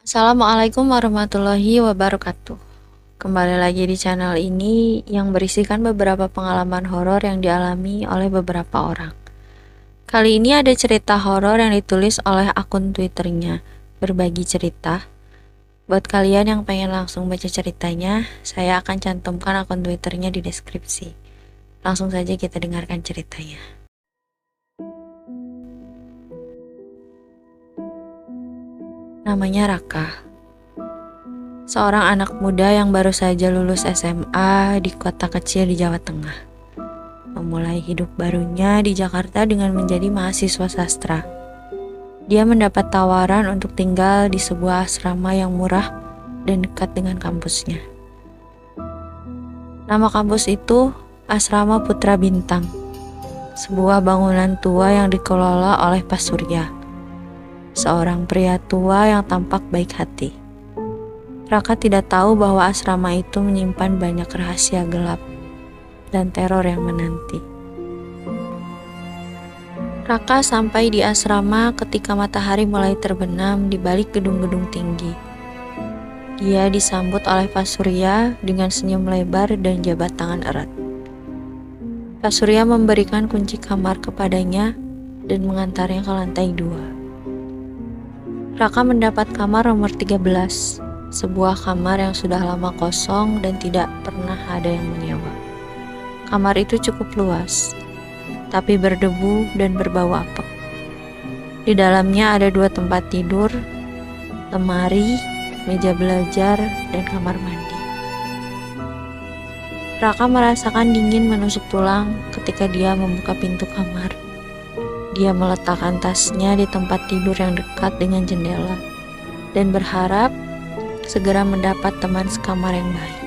Assalamualaikum warahmatullahi wabarakatuh. Kembali lagi di channel ini yang berisikan beberapa pengalaman horor yang dialami oleh beberapa orang. Kali ini ada cerita horor yang ditulis oleh akun Twitternya Berbagi Cerita. Buat kalian yang pengen langsung baca ceritanya, saya akan cantumkan akun Twitternya di deskripsi. Langsung saja kita dengarkan ceritanya. Namanya Raka. Seorang anak muda yang baru saja lulus SMA di kota kecil di Jawa Tengah. Memulai hidup barunya di Jakarta dengan menjadi mahasiswa sastra. Dia mendapat tawaran untuk tinggal di sebuah asrama yang murah dan dekat dengan kampusnya. Nama kampus itu Asrama Putra Bintang, sebuah bangunan tua yang dikelola oleh Pak Surya, seorang pria tua yang tampak baik hati. Raka tidak tahu bahwa asrama itu menyimpan banyak rahasia gelap dan teror yang menanti. Raka sampai di asrama ketika matahari mulai terbenam di balik gedung-gedung tinggi. Dia disambut oleh Pak Surya dengan senyum lebar dan jabat tangan erat. Pak Surya memberikan kunci kamar kepadanya dan mengantarnya ke lantai 2. Raka mendapat kamar nomor 13. Sebuah kamar yang sudah lama kosong dan tidak pernah ada yang menyewa. Kamar itu cukup luas, tapi berdebu dan berbau apek. Di dalamnya ada 2 tempat tidur, lemari, meja belajar, dan kamar mandi. Raka merasakan dingin menusuk tulang ketika dia membuka pintu kamar. Dia meletakkan tasnya di tempat tidur yang dekat dengan jendela dan berharap segera mendapat teman sekamar yang baik.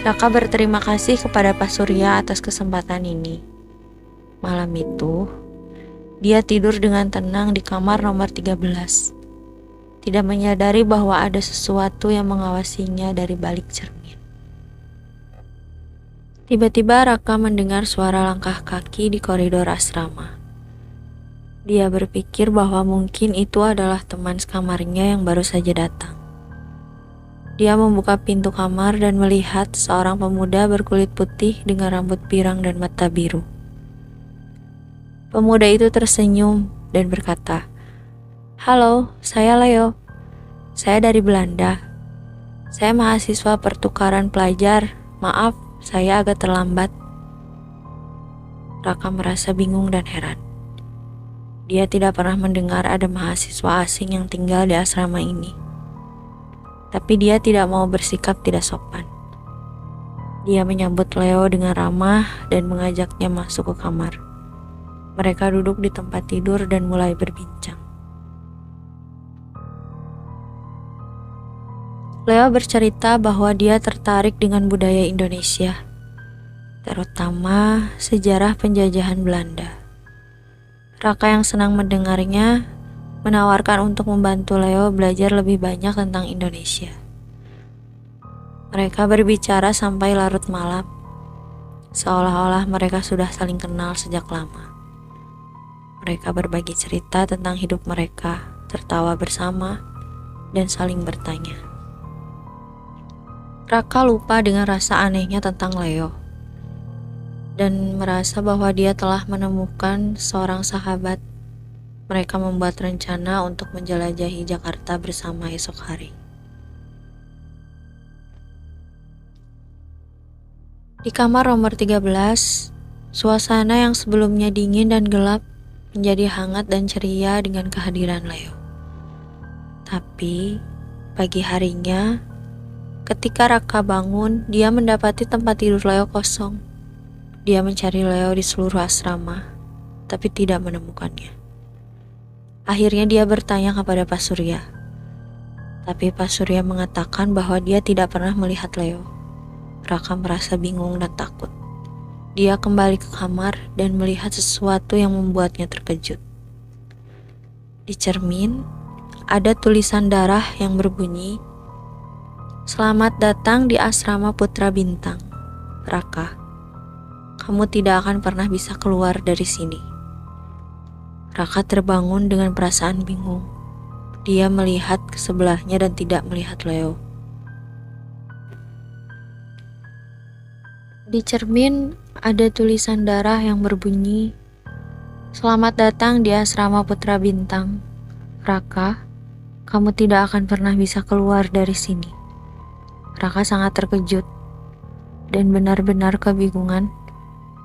Raka berterima kasih kepada Pak Surya atas kesempatan ini. Malam itu, dia tidur dengan tenang di kamar nomor 13, tidak menyadari bahwa ada sesuatu yang mengawasinya dari balik cermin. Tiba-tiba Raka mendengar suara langkah kaki di koridor asrama. Dia berpikir bahwa mungkin itu adalah teman sekamarnya yang baru saja datang. Dia membuka pintu kamar dan melihat seorang pemuda berkulit putih dengan rambut pirang dan mata biru. Pemuda itu tersenyum dan berkata, "Halo, saya Leo. Saya dari Belanda. Saya mahasiswa pertukaran pelajar. Maaf, saya agak terlambat." Raka merasa bingung dan heran. Dia tidak pernah mendengar ada mahasiswa asing yang tinggal di asrama ini. Tapi dia tidak mau bersikap tidak sopan. Dia menyambut Leo dengan ramah dan mengajaknya masuk ke kamar. Mereka duduk di tempat tidur dan mulai berbincang. Leo bercerita bahwa dia tertarik dengan budaya Indonesia, terutama sejarah penjajahan Belanda. Raka yang senang mendengarnya menawarkan untuk membantu Leo belajar lebih banyak tentang Indonesia. Mereka berbicara sampai larut malam, seolah-olah mereka sudah saling kenal sejak lama. Mereka berbagi cerita tentang hidup mereka, tertawa bersama, dan saling bertanya. Raka lupa dengan rasa anehnya tentang Leo dan merasa bahwa dia telah menemukan seorang sahabat. Mereka membuat rencana untuk menjelajahi Jakarta bersama esok hari. Di kamar nomor 13, suasana yang sebelumnya dingin dan gelap menjadi hangat dan ceria dengan kehadiran Leo. Tapi pagi harinya, ketika Raka bangun, dia mendapati tempat tidur Leo kosong. Dia mencari Leo di seluruh asrama, tapi tidak menemukannya. Akhirnya dia bertanya kepada Pak Surya. Tapi Pak Surya mengatakan bahwa dia tidak pernah melihat Leo. Raka merasa bingung dan takut. Dia kembali ke kamar dan melihat sesuatu yang membuatnya terkejut. Di cermin, ada tulisan darah yang berbunyi, "Selamat datang di Asrama Putra Bintang, Raka. Kamu tidak akan pernah bisa keluar dari sini." Raka terbangun dengan perasaan bingung. Dia melihat ke sebelahnya dan tidak melihat Leo. Di cermin ada tulisan darah yang berbunyi, "Selamat datang di asrama Putra Bintang. Raka, kamu tidak akan pernah bisa keluar dari sini." Raka sangat terkejut dan benar-benar kebingungan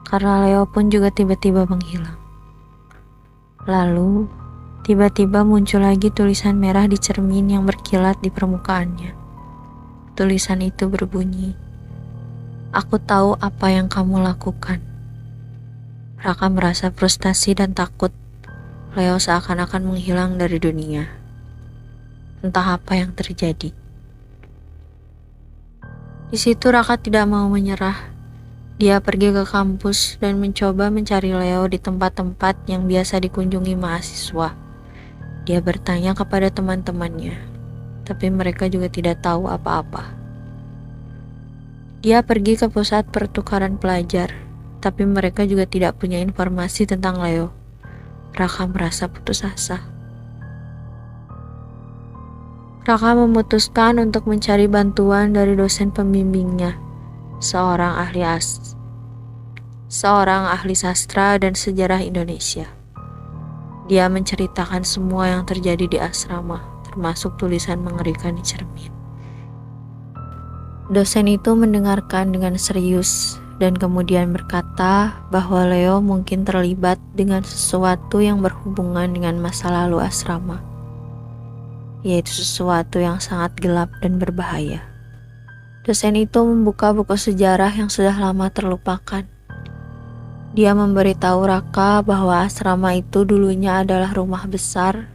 karena Leo pun juga tiba-tiba menghilang. Lalu, tiba-tiba muncul lagi tulisan merah di cermin yang berkilat di permukaannya. Tulisan itu berbunyi, "Aku tahu apa yang kamu lakukan." Raka merasa frustasi dan takut. Leo seakan-akan menghilang dari dunia. Entah apa yang terjadi. Di situ Raka tidak mau menyerah. Dia pergi ke kampus dan mencoba mencari Leo di tempat-tempat yang biasa dikunjungi mahasiswa. Dia bertanya kepada teman-temannya, tapi mereka juga tidak tahu apa-apa. Dia pergi ke pusat pertukaran pelajar, tapi mereka juga tidak punya informasi tentang Leo. Raka merasa putus asa. Raka memutuskan untuk mencari bantuan dari dosen pembimbingnya, seorang ahli sastra dan sejarah Indonesia. Dia menceritakan semua yang terjadi di asrama, termasuk tulisan mengerikan di cermin. Dosen itu mendengarkan dengan serius dan kemudian berkata bahwa Leo mungkin terlibat dengan sesuatu yang berhubungan dengan masa lalu asrama, yaitu sesuatu yang sangat gelap dan berbahaya. Dosen itu membuka buku sejarah yang sudah lama terlupakan. Dia memberitahu Raka bahwa asrama itu dulunya adalah rumah besar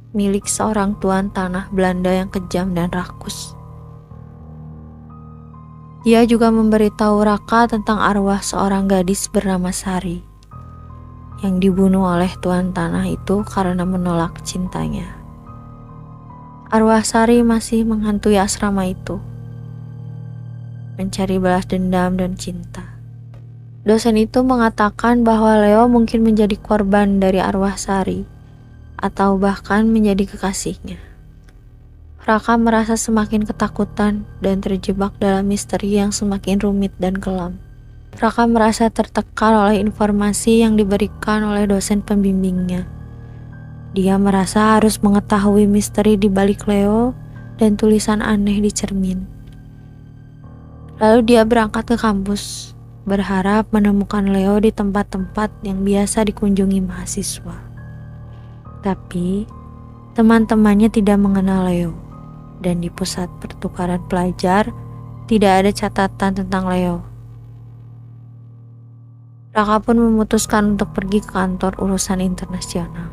milik seorang tuan tanah Belanda yang kejam dan rakus. Dia juga memberitahu Raka tentang arwah seorang gadis bernama Sari yang dibunuh oleh tuan tanah itu karena menolak cintanya. Arwah Sari masih menghantui asrama itu, mencari balas dendam dan cinta. Dosen itu mengatakan bahwa Leo mungkin menjadi korban dari arwah Sari, atau bahkan menjadi kekasihnya. Raka merasa semakin ketakutan dan terjebak dalam misteri yang semakin rumit dan kelam. Raka merasa tertekan oleh informasi yang diberikan oleh dosen pembimbingnya. Dia merasa harus mengetahui misteri di balik Leo dan tulisan aneh di cermin. Lalu dia berangkat ke kampus, berharap menemukan Leo di tempat-tempat yang biasa dikunjungi mahasiswa. Tapi, teman-temannya tidak mengenal Leo, dan di pusat pertukaran pelajar tidak ada catatan tentang Leo. Raka pun memutuskan untuk pergi ke kantor urusan internasional.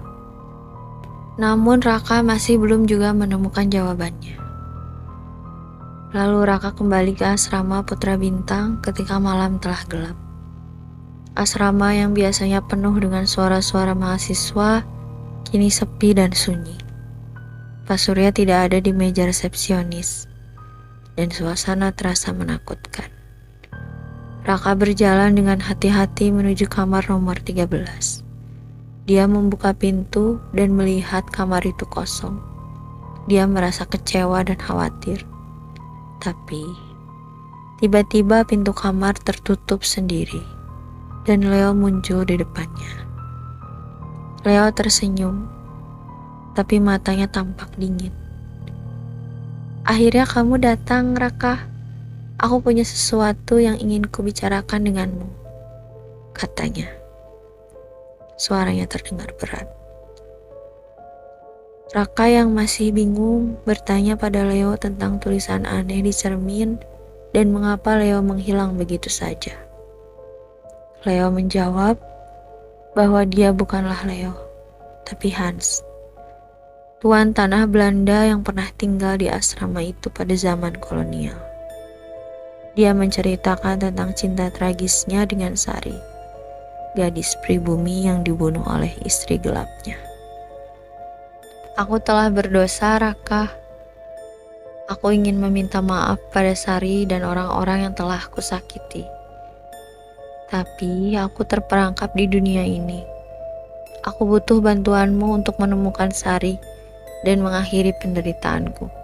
Namun Raka masih belum juga menemukan jawabannya. Lalu Raka kembali ke asrama Putra Bintang ketika malam telah gelap. Asrama yang biasanya penuh dengan suara-suara mahasiswa kini sepi dan sunyi. Pak Surya tidak ada di meja resepsionis dan suasana terasa menakutkan. Raka berjalan dengan hati-hati menuju kamar nomor 13. Dia membuka pintu dan melihat kamar itu kosong. Dia merasa kecewa dan khawatir. Tapi, tiba-tiba pintu kamar tertutup sendiri, dan Leo muncul di depannya. Leo tersenyum, tapi matanya tampak dingin. "Akhirnya kamu datang, Raka. Aku punya sesuatu yang ingin kubicarakan denganmu," katanya. Suaranya terdengar berat. Raka yang masih bingung bertanya pada Leo tentang tulisan aneh di cermin dan mengapa Leo menghilang begitu saja. Leo menjawab bahwa dia bukanlah Leo, tapi Hans, tuan tanah Belanda yang pernah tinggal di asrama itu pada zaman kolonial. Dia menceritakan tentang cinta tragisnya dengan Sari, gadis pribumi yang dibunuh oleh istri gelapnya. "Aku telah berdosa, Raka. Aku ingin meminta maaf pada Sari dan orang-orang yang telah kusakiti. Tapi aku terperangkap di dunia ini. Aku butuh bantuanmu untuk menemukan Sari dan mengakhiri penderitaanku.